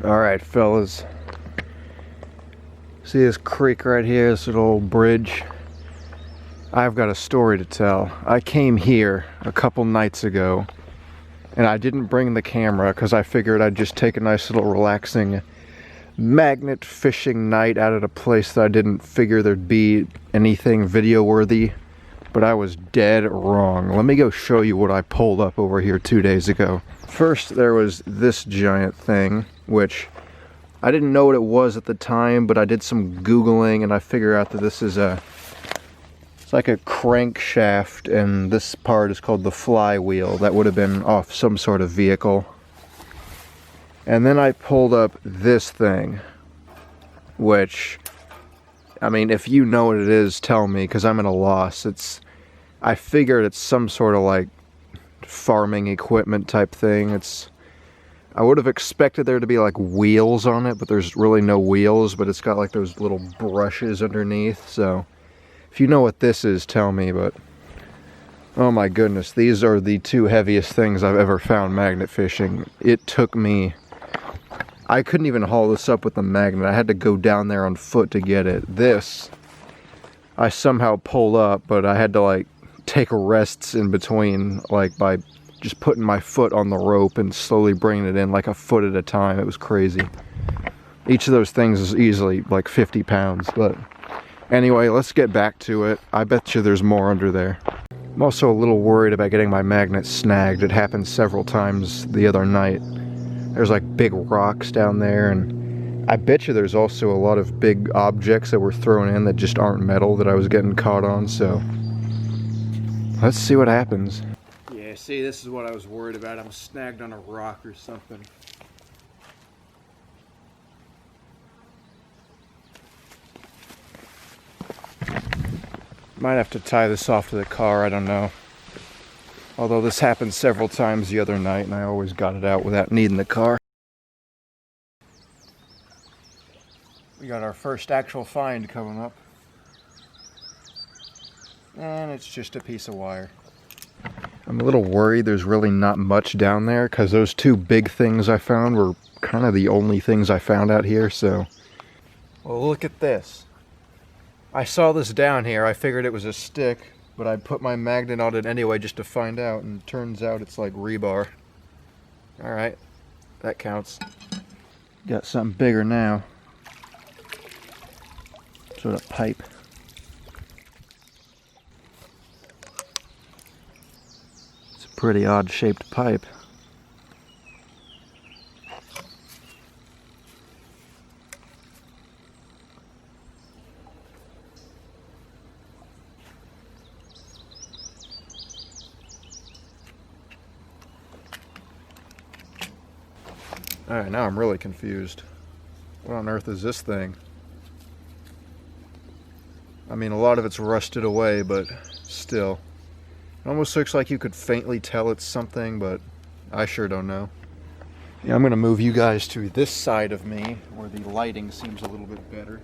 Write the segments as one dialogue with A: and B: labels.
A: Alright, fellas. See this creek right here, this little old bridge? I've got a story to tell. I came here a couple nights ago, and I didn't bring the camera because I figured I'd just take a nice little relaxing magnet fishing night out at a place that I didn't figure there'd be anything video worthy. But I was dead wrong. Let me go show you what I pulled up over here 2 days ago. First, there was this giant thing, which I didn't know what it was at the time, but I did some Googling and I figured out that this is it's like a crankshaft, and this part is called the flywheel. That would have been off some sort of vehicle. And then I pulled up this thing, which, I mean, if you know what it is, tell me, because I'm at a loss. I figured it's some sort of like farming equipment type thing. I would have expected there to be like wheels on it, but there's really no wheels, but it's got like those little brushes underneath. So if you know what this is, tell me. But oh my goodness, these are the two heaviest things I've ever found magnet fishing. It took me, I couldn't even haul this up with the magnet. I had to go down there on foot to get it. This I somehow pulled up, but I had to like take rests in between, like by just putting my foot on the rope and slowly bringing it in like a foot at a time. It was crazy. Each of those things is easily like 50 pounds. But anyway, let's get back to it. I bet you there's more under there. I'm also a little worried about getting my magnet snagged. It happened several times the other night. There's like big rocks down there, and I bet you there's also a lot of big objects that were thrown in that just aren't metal that I was getting caught on, so let's see what happens. Yeah, see, this is what I was worried about. I'm snagged on a rock or something. Might have to tie this off to the car, I don't know. Although this happened several times the other night and I always got it out without needing the car. We got our first actual find coming up. And it's just a piece of wire. I'm a little worried there's really not much down there because those two big things I found were kind of the only things I found out here, so. Well, look at this. I saw this down here. I figured it was a stick, but I put my magnet on it anyway just to find out, and it turns out it's like rebar. Alright, that counts. Got something bigger now. Sort of pipe. It's a pretty odd shaped pipe. Alright, now I'm really confused. What on earth is this thing? I mean, a lot of it's rusted away, but still. It almost looks like you could faintly tell it's something, but I sure don't know. Yeah, I'm gonna move you guys to this side of me, where the lighting seems a little bit better.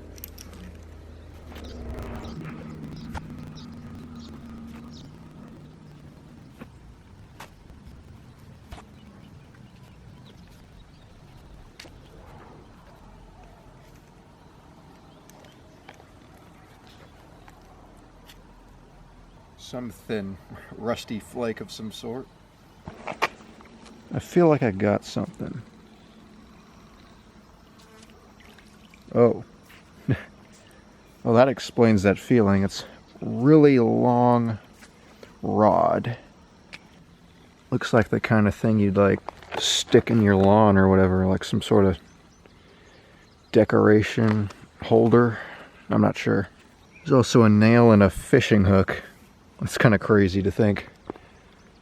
A: Some thin, rusty flake of some sort. I feel like I got something. Oh. Well, that explains that feeling. It's really long rod. Looks like the kind of thing you'd like stick in your lawn or whatever, like some sort of decoration holder. I'm not sure. There's also a nail and a fishing hook. It's kind of crazy to think.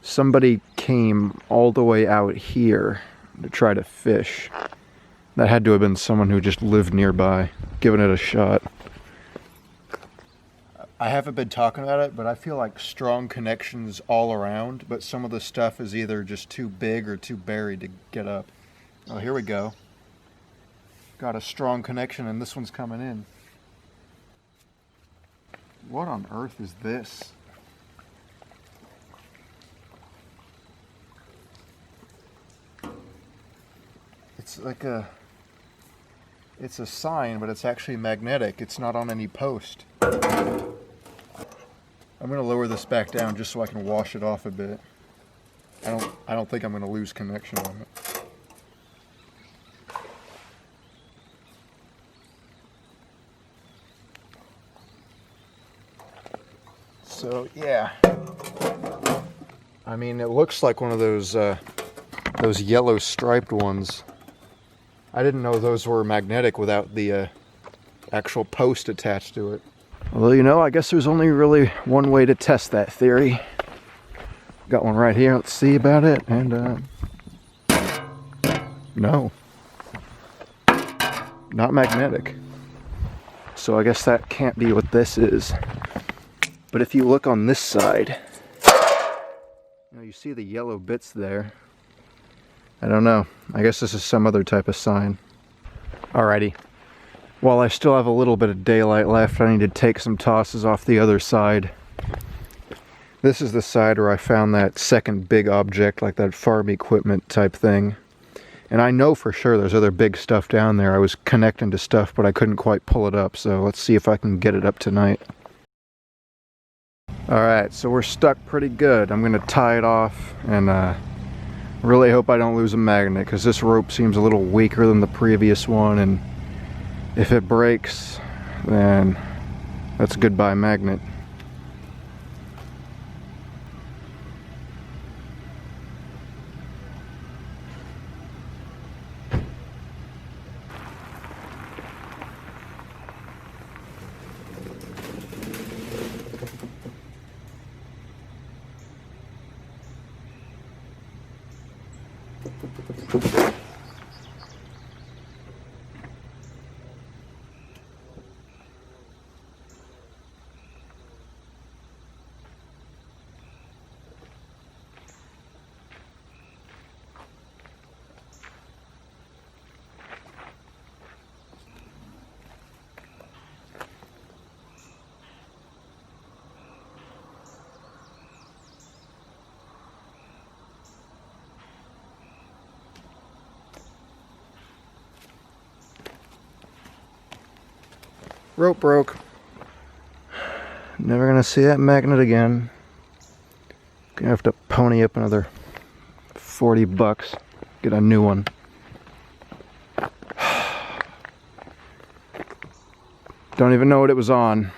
A: Somebody came all the way out here to try to fish. That had to have been someone who just lived nearby, giving it a shot. I haven't been talking about it, but I feel like strong connections all around, but some of the stuff is either just too big or too buried to get up. Oh, here we go. Got a strong connection, and this one's coming in. What on earth is this? It's like a It's a sign, but it's actually magnetic. It's not on any post. I'm gonna lower this back down just so I can wash it off a bit. I don't think I'm gonna lose connection on it. So yeah, I mean, it looks like one of those yellow striped ones. I didn't know those were magnetic without the actual post attached to it. Well, you know, I guess there's only really one way to test that theory. Got one right here. Let's see about it. And no, not magnetic. So I guess that can't be what this is. But if you look on this side, you see the yellow bits there. I don't know. I guess this is some other type of sign. Alrighty. While I still have a little bit of daylight left, I need to take some tosses off the other side. This is the side where I found that second big object, like that farm equipment type thing. And I know for sure there's other big stuff down there. I was connecting to stuff, but I couldn't quite pull it up, so let's see if I can get it up tonight. Alright, so we're stuck pretty good. I'm going to tie it off and really hope I don't lose a magnet, because this rope seems a little weaker than the previous one, and if it breaks, then that's a goodbye magnet. Rope broke. Never gonna see that magnet again. Gonna have to pony up another 40 bucks. Get a new one. Don't even know what it was on.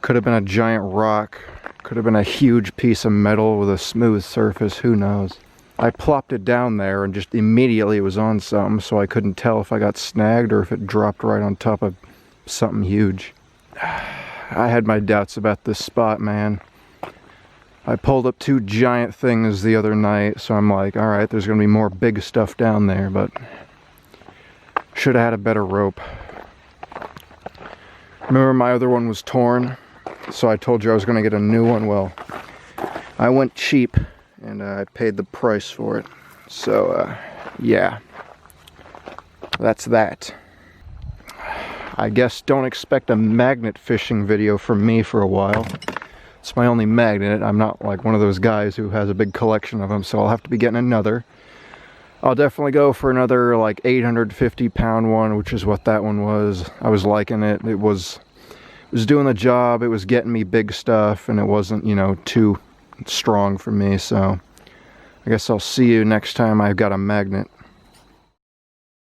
A: Could have been a giant rock. Could have been a huge piece of metal with a smooth surface. Who knows? I plopped it down there and just immediately it was on something, so I couldn't tell if I got snagged or if it dropped right on top of something huge. I had my doubts about this spot, man. I pulled up 2 giant things the other night, so I'm like, alright, there's gonna be more big stuff down there, but should have had a better rope. Remember my other one was torn, so I told you I was gonna get a new one. Well, I went cheap and I paid the price for it. So yeah, that's that. I guess don't expect a magnet fishing video from me for a while. It's my only magnet. I'm not like one of those guys who has a big collection of them, so I'll have to be getting another. I'll definitely go for another like 850 pound one, which is what that one was. I was liking it. It was doing the job. It was getting me big stuff, and it wasn't, you know, too strong for me. So I guess I'll see you next time I've got a magnet.